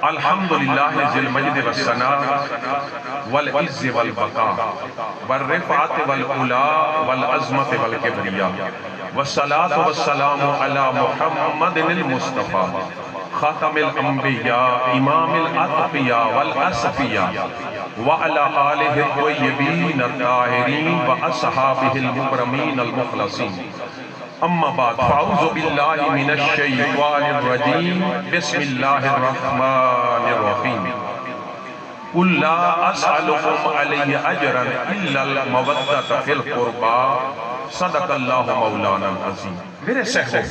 الحمدللہ ذی المجد والثناء والعز والبقاء والرفعت والعلا والعظمت والکبریاء والصلاة والسلام علی محمد المصطفیٰ خاتم الانبیاء امام الاتقیاء والاصفیاء وعلى آلہ الطیبین الطاہرین واصحابہ المکرمین المخلصین اما بعد فاعوذ باللہ من الشیطان الرجیم بسم اللہ الرحمن الرحیم قل لا اسألكم علیہ اجرا الا المودۃ فی القربى صدق اللہ مولانا العظیم۔ میرے صحبوں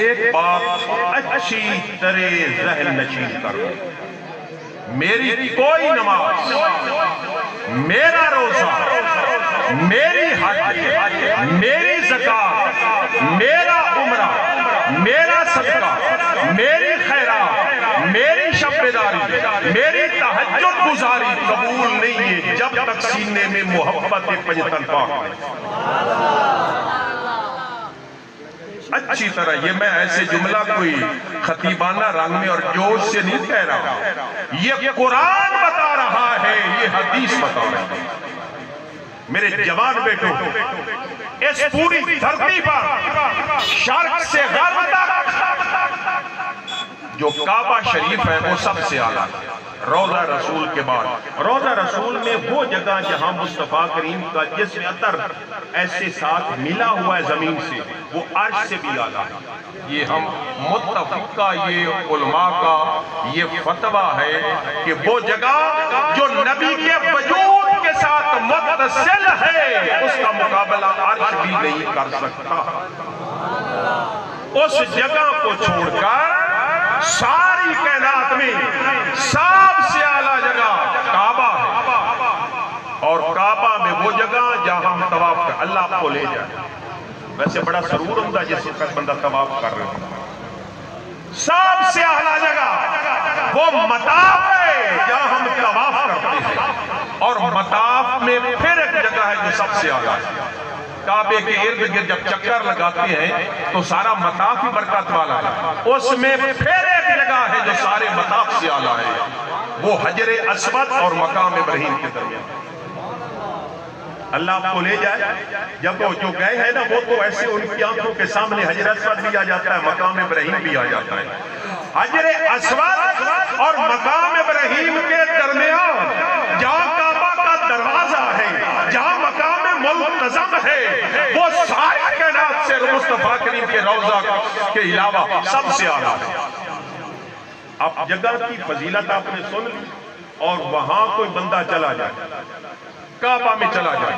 ایک بات اچھی طرح ذہن نشین کر میری کوئی نماز، میرا روزہ، میری حج، میری زکاة، میرا عمرہ، میرا صدقہ، میری خیرات، میری شب بیداری، میری تہجد گزاری قبول نہیں ہے جب تک سینے میں محبت پنجتن پاک ہے۔ اچھی طرح یہ میں ایسے جملہ کوئی خطیبانہ رنگ میں اور جوش سے نہیں کہہ رہا، یہ قرآن بتا رہا ہے، یہ حدیث بتا رہا ہے۔ میرے جوان بیٹو، اس پوری دھرتی پر شرق سے غرب تک جو کعبہ شریف ہے وہ سب سے اعلیٰ ہے، روضہ رسول کے بعد۔ روضہ رسول میں وہ جگہ جہاں مصطفیٰ کریم کا جسم عطر ایسے ساتھ ملا ہوا ہے زمین سے، وہ عرش سے بھی اعلیٰ ہے۔ یہ ہم متفقہ یہ علماء کا یہ فتویٰ ہے کہ وہ جگہ جو نبی کے وجود کے ساتھ متصل ہے اس کا مقابلہ عرش بھی نہیں کر سکتا۔ اس جگہ کو چھوڑ کر ساری کائنات میں سب سے اعلیٰ جگہ کعبہ ہے، اور کعبہ میں وہ جگہ جہاں ہم طواف کر اللہ آپ کو لے جائے۔ ویسے بڑا سرور ہوتا ہے جس وقت بندہ طواف کر رہے ہیں۔ سب سے اعلیٰ جگہ وہ مطاف ہے جہاں ہم طواف کرتے ہیں، اور مطاف میں پھر ایک جگہ ہے جو سب سے اعلیٰ ہے۔ کعبے کے ارد گرد جب چکر لگاتے ہیں تو سارا مطاف ہی برکت والا ہے، اس میں پھر ایک جگہ ہے جو سارے مطاف سے اعلیٰ ہے، وہ حجر اسود اور مقام ابراہیم کے درمیان۔ اللہ آپ کو لے جائے، جب وہ جو گئے ہیں نا وہ تو ایسے ان کی آنکھوں کے سامنے حجر اسود بھی آ جاتا ہے، مقام ابراہیم بھی آ جاتا ہے۔ حجر اسود اور مقام ابراہیم کے درمیان جہاں کعبہ کا دروازہ ہے، جہاں مقام ملتزم ہے، وہ ساری کائنات سے مصطفیٰ کریم کے روضہ کے علاوہ سب سے اعلیٰ ہے۔ اب جگہ کی فضیلت آپ نے سن لی، اور وہاں کوئی بندہ چلا جائے، کعبہ میں چلا جائے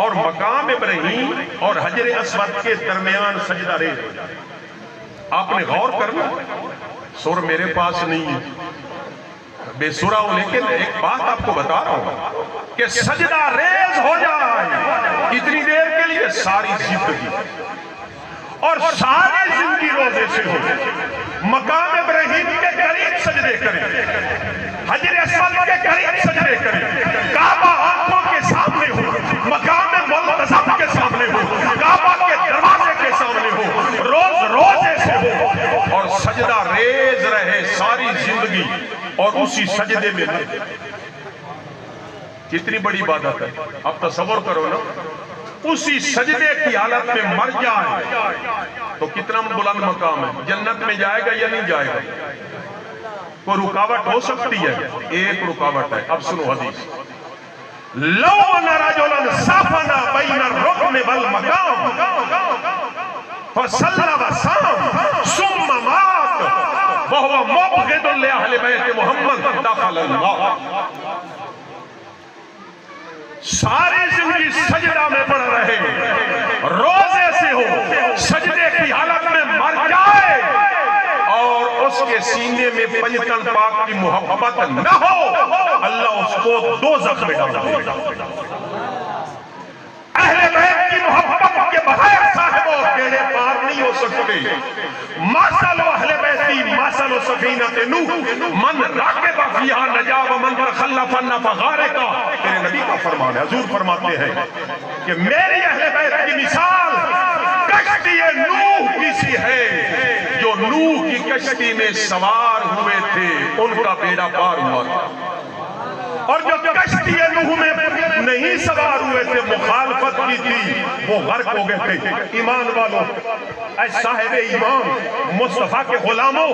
اور مقام ابراہیم اور حجر اسود کے درمیان سجدہ ریز ہو جائے، آپ نے غور کرنا، سر میرے پاس نہیں ہے، بے سورہ ہوں، لیکن ایک بات آپ کو بتا رہا ہوں کہ سجدہ ریز ہو جائے اتنی دیر کے لیے ساری زندگی، اور ساری زندگی روزے سے ہو جائے، مقام ابراہیم کے قریب سجدے کریں، حجر اسود کے قریب سجدے کریں، کعبہ آنکھوں کے سامنے ہو، مقام ملتزم کے سامنے ہو، کعبہ کے دروازے کے سامنے ہو، روزے سے ہو، اور سجدہ ریز رہے ساری زندگی، اور اسی سجدے میں مر جائے۔ کتنی بڑی عبادت ہے، اب تصور کرو نا، اسی سجدے کی حالت میں مر جائے تو کتنا بلند مقام ہے، جنت میں جائے گا یا نہیں جائے گا؟ کوئی رکاوٹ ہو سکتی ہے؟ ایک رکاوٹ ہے، اب سنو حدیث، لو ان رجلا سافنا بین الرکن والمقام فصلی وصام ثم مات وهو مبغض لأہل بیت محمد دخل اللہ۔ ساری زندگی سجدہ میں پڑ رہے، روزے سے ہو، سجدے کی حالت میں مر جائے، اور اس کے سینے میں پنجتن پاک کی محبت نہ ہو، اللہ اس کو دوزخ میں ڈال دے گا۔ اہل بیت کی محبت کے بغیر صاحبوں بیڑے پار نہیں ہو سکتے۔ مثل اہل بیتی مثل سفینۃ نوح من راکب فیہا نجا ومن تخلف النفع غارقا۔ میرے نبی کا فرمان ہے، حضور فرماتے ہیں کہ میری اہل بیت کی مثال کشتی نوح کی سی ہے، جو نوح کی کشتی میں سوار ہوئے تھے، ان کا بیڑا پار ہوا تھا، اور جو کشتی نوح میں نہیں سوار ہوئے تھے، مخالفت کی تھی، وہ غرق ہو گئے تھے۔ ایمان والوں، اے صاحب ایمان، مصطفیٰ کے غلاموں،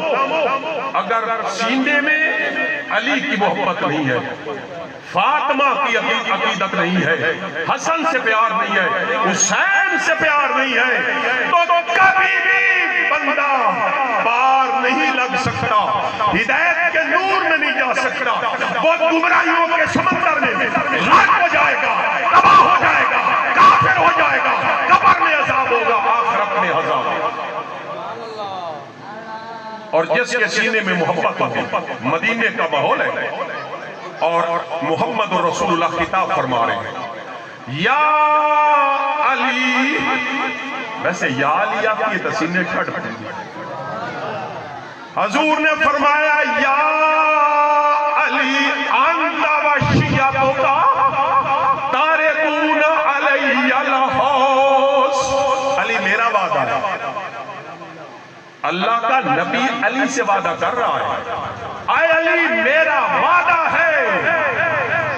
اگر سینے میں علی کی محبت نہیں ہے، فاطمہ کی عقیدت نہیں ہے، حسن سے پیار نہیں ہے، حسین سے پیار نہیں ہے، تو کبھی بھی بندہ پار نہیں لگ سکتا، ہدایت کے نور میں نہیں جا سکتا، وہ گمراہیوں کے سمندر میں غرق ہو جائے گا، تباہ ہو جائے گا، کافر ہو جائے گا، قبر میں عذاب ہوگا، آخرت میں عذاب ہوگا۔ اور جس کے سینے میں محبت ہوگی، مدینے کا ماحول ہے، اور محمد رسول اللہ خطاب فرما رہے ہیں، یا علی، ویسے یا علی آپ کی تسینے کھڑ پڑیں گے، حضور نے فرمایا یا علی انت و شیعتک تارکون علی الحوض، علی میرا وعدہ ہے، اللہ کا نبی علی سے وعدہ کر رہا ہے، اے علی میرا وعدہ ہے،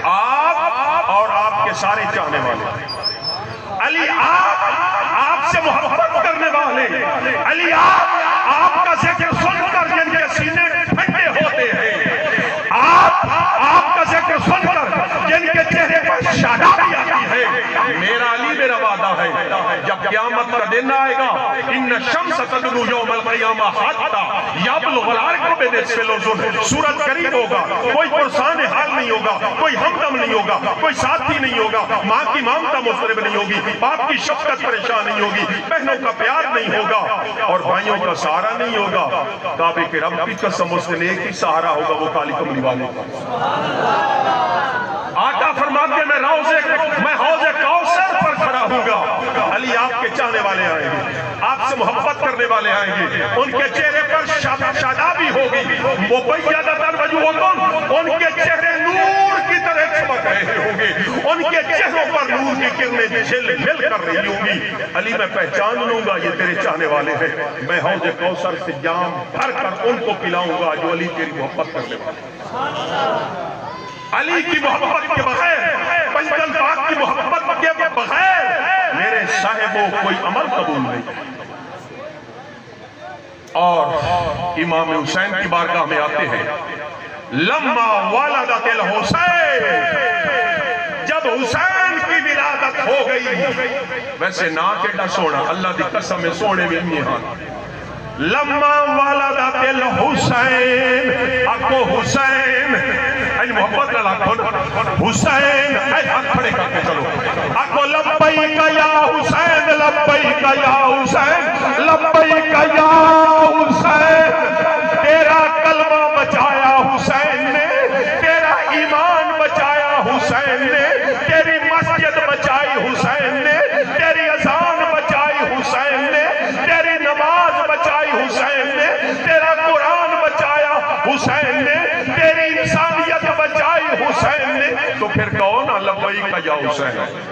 آپ اور آپ کے سارے چاہنے والے، علی آپ سے محبت کرنے والے، علی آپ کا ذکر سن کر جن کے سینے ٹھنڈے ہوتے ہیں، آپ کا ذکر سن کر جن کے چہرے پر شادابی آتی ہے، میرا علی میرا وعدہ ہے، جب قیامت کا دن آئے گا، ان الشمس تدنو یوم القیامہ حتی یبلغ العرق بنصف العذر، سورج قریب ہوگا، کوئی پرسان حال نہیں ہوگا، کوئی ہمدم نہیں ہوگا، کوئی ساتھی نہیں ہوگا، ماں کی مامتا مضطرب نہیں ہوگی، باپ کی شفقت پریشان نہیں ہوگی، بہنوں کا پیار نہیں ہوگا، اور بھائیوں کا سہارا نہیں ہوگا، کعبے کے رب کی قسم اس دن ایک ہی سہارا ہوگا، وہ کالی کملی والے کا۔ آقا فرماتے ہیں میں حوض کوثر پر کھڑا ہوں گا، علی آپ کے چاہنے والے آئیں گے، آپ سے محبت کرنے والے آئیں گے، ان کے چہرے پر شادابی ہوگی، مبیضۃ وجوہہم، ان کے چہرے نور کی طرح چمک رہے ہوں گے، ان کے چہروں پر نور کی کرنیں جھل مل کر رہی ہوں گی، علی میں پہچان لوں گا یہ تیرے چاہنے والے ہیں، میں حوض کوثر سے جام بھر کر ان کو پلاؤں گا جو علی تیری محبت کرنے والے۔ علی کی محبت کے بغیر، پنجل پاک کی محبت کے بغیر میرے صاحبوں کوئی عمل قبول نہیں۔ اور امام حسین کی بارگاہ میں آتے ہیں، لما والدت الحسین، جب حسین کی ولادت ہو گئی، ویسے نا کیڑا سونا، اللہ دی قسم میں سونے میں نہیں ہاتھ، لما والدت الحسین، اکو حسین، اے محبت نہ لاکھو، حسین، اے ہاتھ کھڑے کر کے چلو، اکو لبیک یا حسین، لبیک یا حسین، لبیک یا حسین، تیرا کلمہ بچایا حسین نے، تیرا ایمان بچایا حسین نے، تیری مسجد بچائی حسین نے، تیری اذان بچائی حسین نے، تیری نماز بچائی حسین نے، تیرا قرآن بچایا حسین نے، تیری انسانیت بچائی حسین نے، تو پھر کہو نا لبیک یا حسین۔